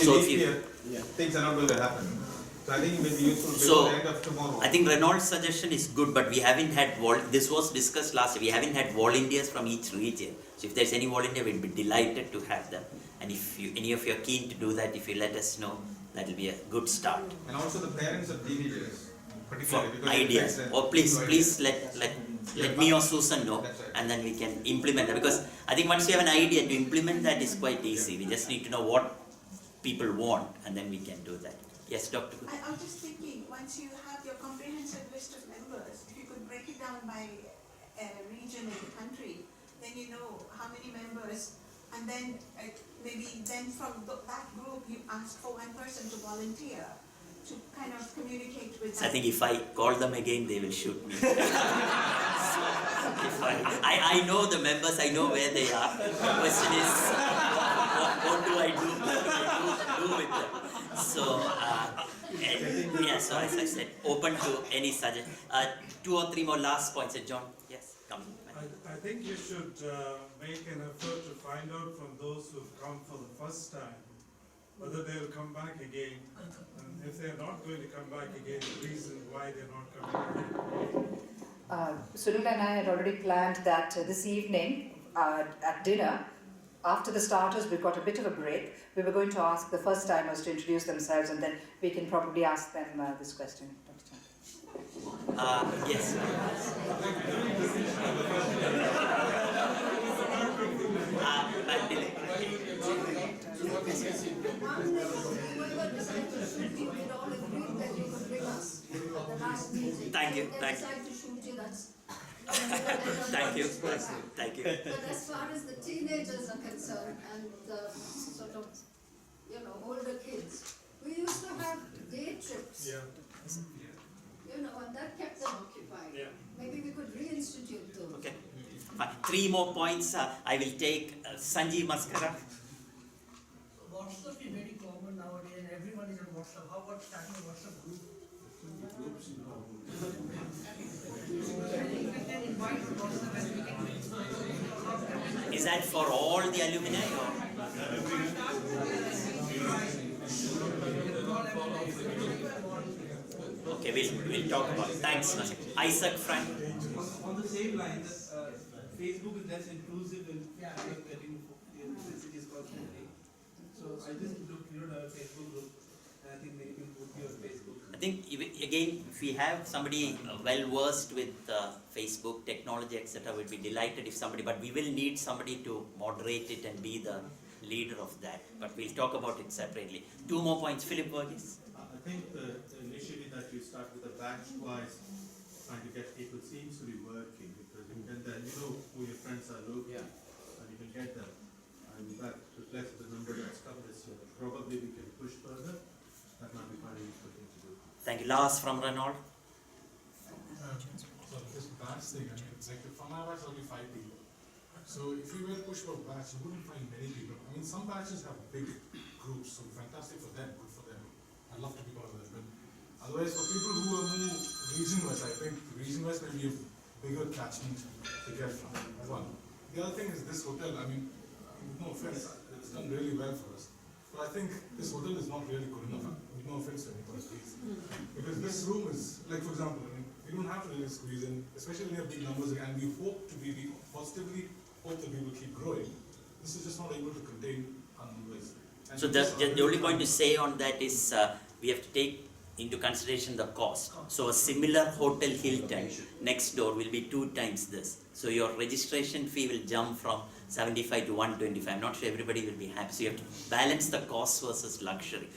So if you, things are not going to happen. So I think it will be useful before the end of tomorrow. I think Renault's suggestion is good, but we haven't had this was discussed last year. We haven't had volunteers from each region. So if there's any volunteer, we'll be delighted to have them. And if any of you are keen to do that, if you let us know, that will be a good start. And also the parents of teenagers, For particularly ideas, or please let me or Susan know, That's right. and then we can implement that. Because I think once we have an idea, to implement that is quite easy. We just need to know what people want, and then we can do that. Yes, Dr. Good. I was just thinking, once you have your comprehensive list of members, if you could break it down by region in the country, then you know how many members, and then maybe then from that group you ask for one person to volunteer to kind of communicate with So I them. think if I call them again, they will shoot me. So if I know the members, I know where they are. The question is, what do I do? What do I do with them? So, so as I said, open to any suggestion. 2 or 3 more last points. John, yes, come. I think you should make an effort to find out from those who have come for the first time whether they will come back again, and if they are not going to come back again, the reason why they are not coming back. Sunil and I had already planned that this evening at dinner, after the starters, we've got a bit of a break. We were going to ask the first timers to introduce themselves, and then we can probably ask them this question. Yes. Thank you. Thank you. Thank you. But as far as the teenagers are concerned and the sort of, older kids, we used to have day trips. And that kept them occupied. Maybe we could reinstitute those. Okay. 3 more points. I will take Sanjeev Maskara. WhatsApp is very common nowadays and everyone is on WhatsApp. How about starting a WhatsApp group? Is that for all the alumni or? Okay, we'll talk about it. Thanks, Isaac Frank. On the same lines, Facebook is less inclusive in getting messages constantly. So I just looked at our Facebook group, and I think maybe you can put your Facebook. I think again, if we have somebody well versed with Facebook technology, etc., we'd be delighted if somebody. But we will need somebody to moderate it and be the leader of that. But we'll talk about it separately. 2 more points, Philip Burgess. I think the initiative that you start with a batch-wise trying to get people seems to be working, because you can then who your friends are locally, and you can get them, and that reflects the number that's come this year. Probably we can push further. That might be quite a useful thing to do. Thank you. Last from Renault. So this batch thing, it's like from our batch only 5 people. So if you were to push for a batch, you wouldn't find many people. I mean, some batches have big groups, so fantastic for them, good for them. I'd love to be part of that. But otherwise, for people who are more region-wise, I think region-wise may be a bigger catchment to get from. That's one. The other thing is this hotel. I mean, no offense, it's done really well for us. But I think this hotel is not really good enough. No offense to anybody, please. Because this room is, like for example, I mean, you don't have to really squeeze in, especially when you have big numbers, and we positively hope that we will keep growing. This is just not able to contain our numbers. So the only point to say on that is we have to take into consideration the cost. So a similar Hotel Hilton next door will be 2 times this. So your registration fee will jump from 75 to 125. I'm not sure everybody will be happy. So you have to balance the cost versus luxury.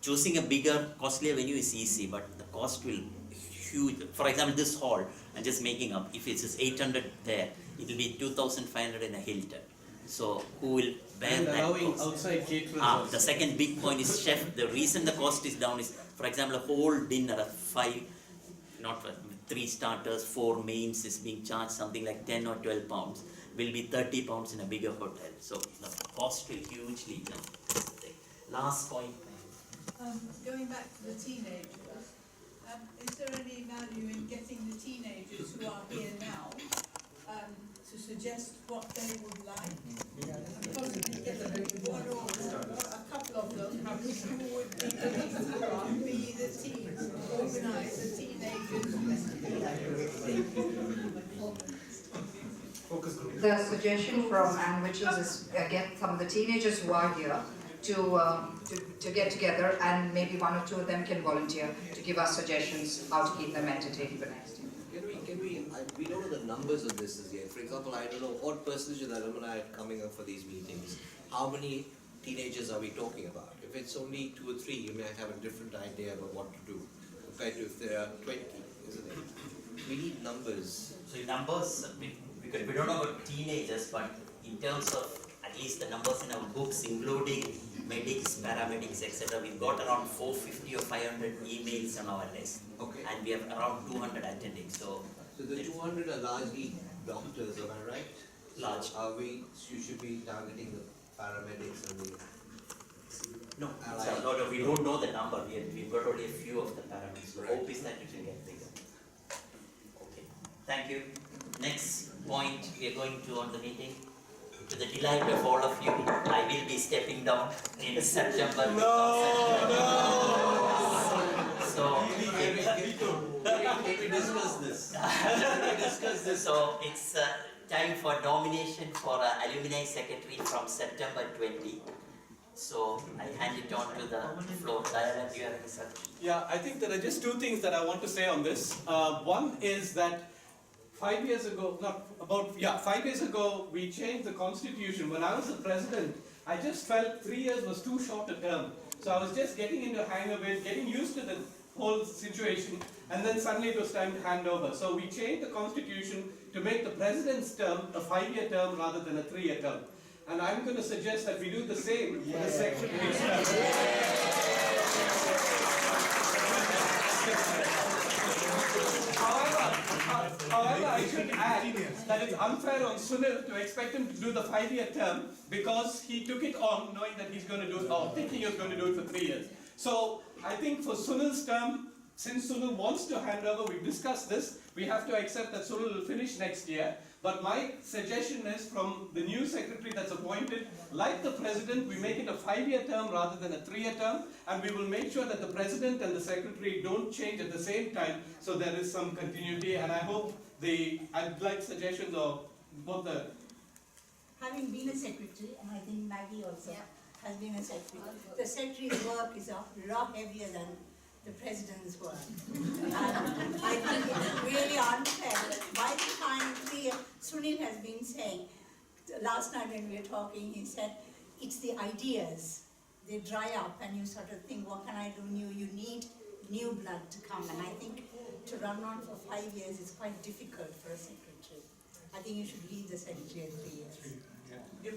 Choosing a bigger, costlier venue is easy, but the cost will huge. For example, this hall, I'm just making up, if it's 800 there, it will be 2,500 in a Hilton. So who will bear that cost? Outside caterers The second big point is chef. The reason the cost is down is, for example, a whole dinner of 3 starters, 4 mains is being charged something like 10 or 12 pounds. Will be 30 pounds in a bigger hotel. So the cost will hugely jump. Last point. Going back to the teenagers, is there any value in getting the teenagers who are here now to suggest what they would like? Possibly get a couple couple of them, perhaps, who would be willing to be the team, organise the teenagers. Focus group. The suggestion from Anne Witches is get some of the teenagers who are here to get together, and maybe one or two of them can volunteer to give us suggestions how to keep them entertained for next year. We don't know the numbers of this as yet. For example, I don't know what percentage of the alumni are coming up for these meetings. How many teenagers are we talking about? If it's only 2 or 3, you might have a different idea about what to do compared to if there are 20, isn't it? We need numbers. So numbers, because we don't know about teenagers, but in terms of at least the numbers in our books, including medics, paramedics, etc., we've got around 450 or 500 emails on our list. Okay. And we have around 200 attending. So the 200 are largely doctors, am I right? Large. You should be targeting the paramedics and the... No, we don't know the number. We've got only a few of the paramedics. So hope is that it will get bigger. Okay, thank you. Next point we are going to on the meeting. To the delight of all of you, I will be stepping down in September. So we discuss this. So it's time for nomination for alumni secretary from September 20. So I hand it on to the floor. Diana, do you have any suggestions? Yeah, I think there are just 2 things that I want to say on this. One is that 5 years ago, 5 years ago, we changed the constitution. When I was the president, I just felt 3 years was too short a term. So I was just getting into the hang of it, getting used to the whole situation, and then suddenly it was time to hand over. So we changed the constitution to make the president's term a 5-year term rather than a 3-year term. And I'm going to suggest that we do the same for the secretary's term. However, I should add that it's unfair on Sunil to expect him to do the 5-year term because he took it on knowing that he's going to do it, or thinking he was going to do it for 3 years. So I think for Sunil's term, since Sunil wants to hand over, we've discussed this, we have to accept that Sunil will finish next year. But my suggestion is from the new secretary that's appointed, like the president, we make it a 5-year term rather than a 3-year term, and we will make sure that the president and the secretary don't change at the same time, so there is some continuity. And I hope I'd like suggestions of both the... Having been a secretary, and I think Maggie also has been a secretary, the secretary's work is a lot heavier than the president's work. And I think it's really unfair. By the time Sunil has been saying, last night when we were talking, he said, it's the ideas. They dry up and you sort of think, what can I do new? You need new blood to come. And I think to run on for 5 years is quite difficult for a secretary. I think you should leave the secretary at 3 years.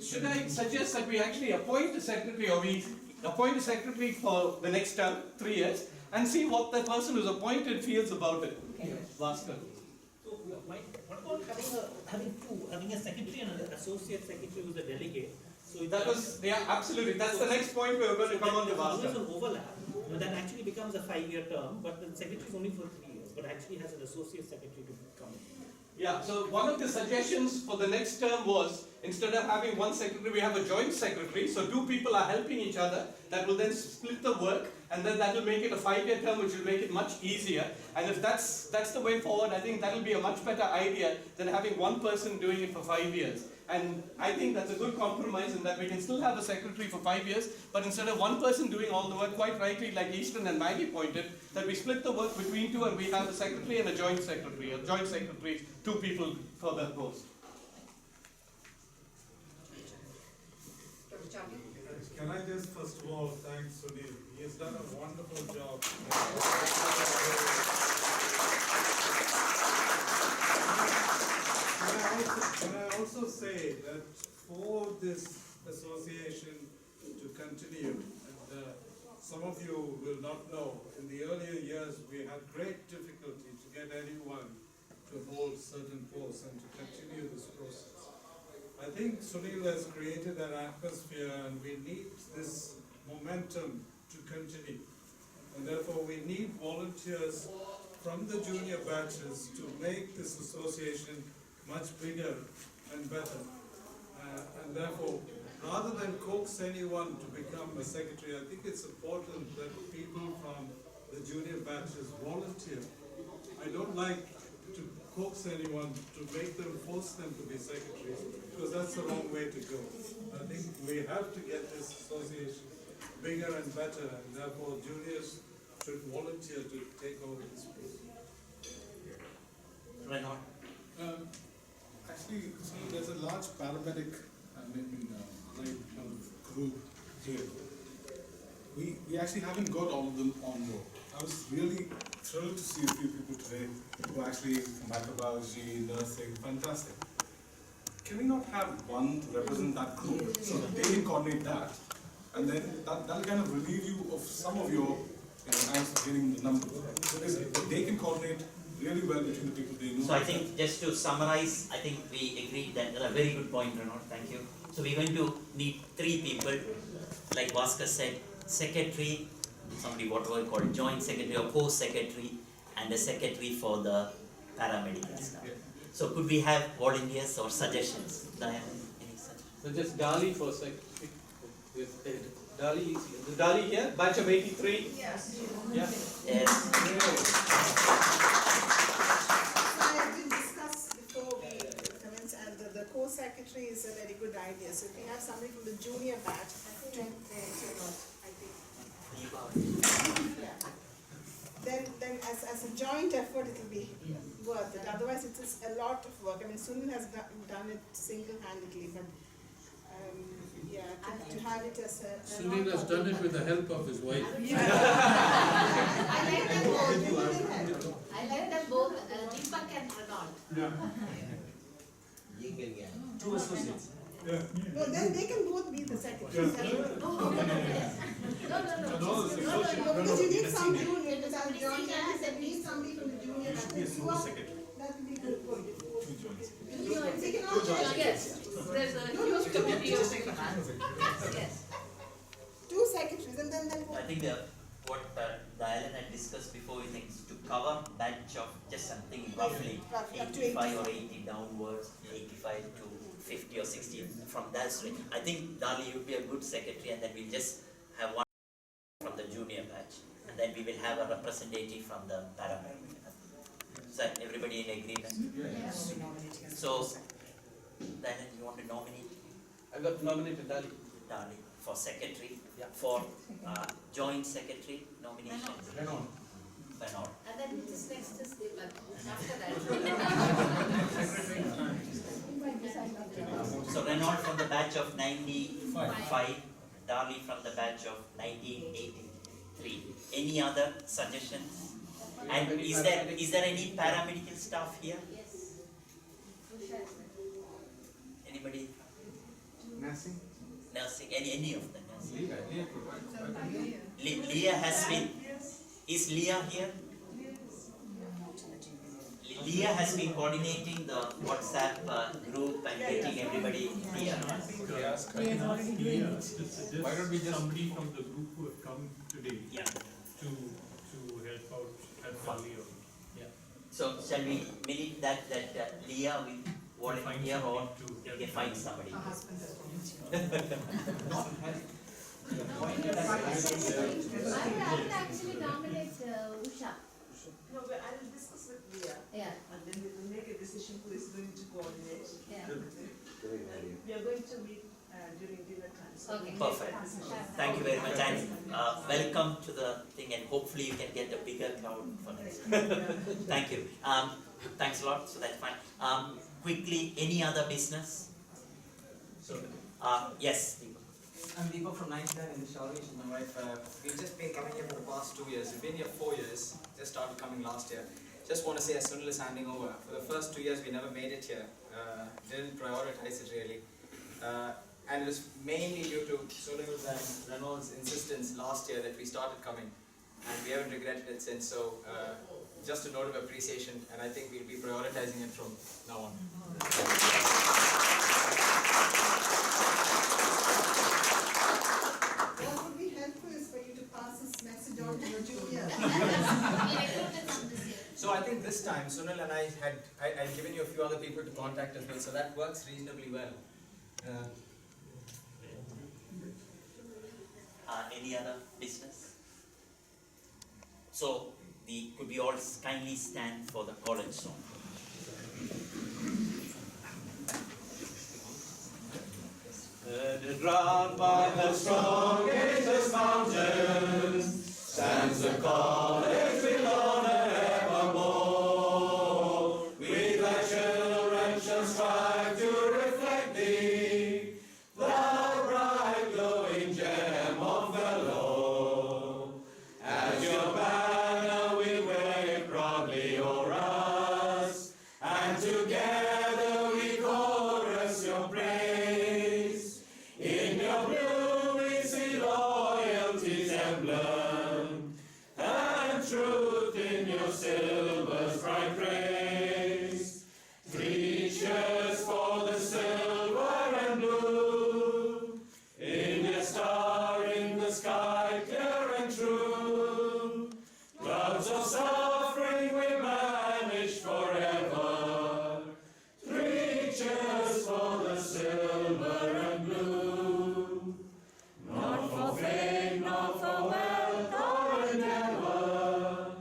Should I suggest that we actually appoint a secretary, or we appoint a secretary for the next term, 3 years, and see what the person who's appointed feels about it? Last term. So, what about having a secretary and an associate secretary who's a delegate? So absolutely. That's the next point we were going to come on to. There's always an overlap, but that actually becomes a 5-year term, but the secretary is only for 3 years, but actually has an associate secretary to come in. Yeah, so one of the suggestions for the next term was, instead of having one secretary, we have a joint secretary, so 2 people are helping each other. That will then split the work, and then that will make it a 5-year term, which will make it much easier. And if that's the way forward, I think that will be a much better idea than having one person doing it for 5 years. And I think that's a good compromise in that we can still have a secretary for 5 years, but instead of one person doing all the work, quite rightly, like Easton and Maggie pointed, that we split the work between 2 and we have a secretary and a joint secretary. A joint secretary, 2 people for that post. Can I just first of all thank Sunil? He has done a wonderful job. Can I also say that for this association to continue, and some of you will not know, in the earlier years we had great difficulty to get anyone to hold certain posts and to continue this process. I think Sunil has created an atmosphere and we need this momentum to continue. And therefore we need volunteers from the junior batches to make this association much bigger and better. And therefore rather than coax anyone to become a secretary, I think it's important that people from the junior batches volunteer. I don't like to coax anyone to make them, force them to be secretaries, because that's the wrong way to go. I think we have to get this association bigger and better, and therefore juniors should volunteer to take over this post. Renaud. Actually, so there's a large paramedic group here. We actually haven't got all of them on board. I was really thrilled to see a few people today who actually microbiology, nursing, fantastic. Can we not have one to represent that group so that they can coordinate that, and then that'll kind of relieve you of some of your angst getting the numbers. Because if they can coordinate really well between the people they know. So I think just to summarize, I think we agreed that a very good point, Renaud. Thank you. So we're going to need 3 people, like Bhaskar said, secretary, somebody what we call joint secretary or co-secretary, and a secretary for the paramedical staff. So could we have volunteers or suggestions? Diana, any suggestions? So just Dali for secretary. Dali here, batch of 83. Yes. Yeah. Yes. I did discuss before we commence, and the co-secretary is a very good idea. So if we have somebody from the junior batch, I think. Yeah. Then as a joint effort, it will be worth it. Otherwise, it is a lot of work. I mean, Sunil has done it single-handedly, but yeah, to have it as a Sunil has done it with the help of his wife. I like them both. I like them both, Deepak and Renaud. Yin and yang. 2 associates. No, then they can both be the secretaries. No, because you need some junior, because our joint said need somebody from the junior. That would be good. They can all join. Yes, there's a huge committee of yes. 2 secretaries, and then I think what Diana had discussed before, we think is to cover batch of just something roughly Up to 85 or 80 downwards, 85 to 50 or 60 from that range. I think Dali would be a good secretary, and then we'll just have one from the junior batch, and then we will have a representative from the paramedic. So everybody in agreement? Yes. So Diana, you want to nominate I got nominated Dali. Dali for secretary, for joint secretary nomination? Renaud. Renaud. And then this next is Deepak, after that. So Renaud from the batch of 95, Dali from the batch of 1983. Any other suggestions? And is there any paramedical staff here? Yes. Anybody? Nursing. Nursing? Any of the nursing? Leah has been. Is Leah here? Leah has been coordinating the WhatsApp group and getting everybody here. Why don't we just somebody from the group who have come today to help out at Valley? Yeah. So shall we believe that Leah will volunteer or we can find somebody? I would actually nominate Usha. No, but I will discuss with Leah. Yeah. And then we will make a decision who is going to coordinate. Yeah. We are going to meet during dinner time. So Okay. we'll Perfect. make a decision. Thank you very much, and welcome to the thing, and hopefully you can get a bigger crowd for next. Thank you. Thanks a lot. So that's fine. Quickly, any other business? Yes. I'm Deepak from 99 in Charlotte, my wife. We've just been coming here for the past 2 years. We've been here 4 years, just started coming last year. Just want to say, as Sunil is handing over, for the first 2 years we never made it here. Didn't prioritize it really. And it was mainly due to Sunil's and Renaud's insistence last year that we started coming. And we haven't regretted it since. So just a note of appreciation, and I think we'll be prioritizing it from now on. What would be helpful is for you to pass this message on to your juniors. So I think this time Sunil and I had given you a few other people to contact as well, so that works reasonably well. Any other business? So, could we all kindly stand for the college song? Drowned by the strongest mountains, stands the college will honor evermore. We thy children shall strive to reflect thee, thou bright glowing gem of Vellore. As your banner we wave proudly o'er us, and together we chorus your praise. In your blue we see loyalty's emblem, and truth in your silver's bright praise. 3 cheers for the silver and blue, in your star in the sky clear and true. Clouds of suffering we banish forever. 3 cheers for the silver and blue. Not for fame, not for wealth or endeavor,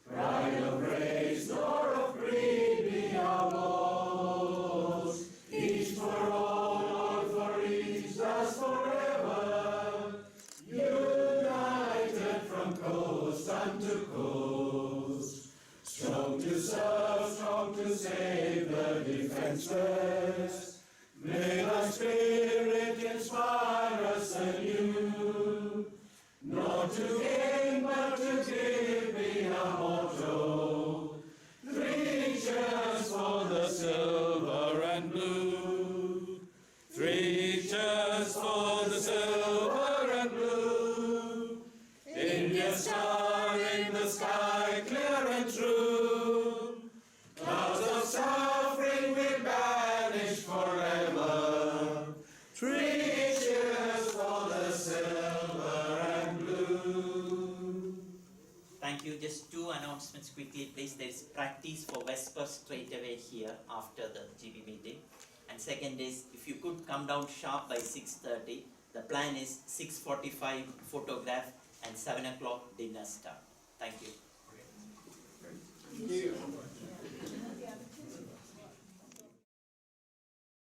pride of race nor of greed be our boast. Each for all for each, thus forever, united from coast unto coast. Strong to serve, strong to save the defenseless. May thy spirit inspire us anew, not to gain but to give be our motto. 3 cheers for the silver and blue. 3 cheers for the silver and blue. India's star in the sky clear and true. Clouds of suffering we banish forever. 3 cheers for the silver and blue. Thank you. Just 2 announcements quickly, please. There is practice for Vesper straight away here after the GB meeting. And second is, if you could come down sharp by 6:30, the plan is 6:45 photograph and 7 o'clock dinner start. Thank you. Thank you.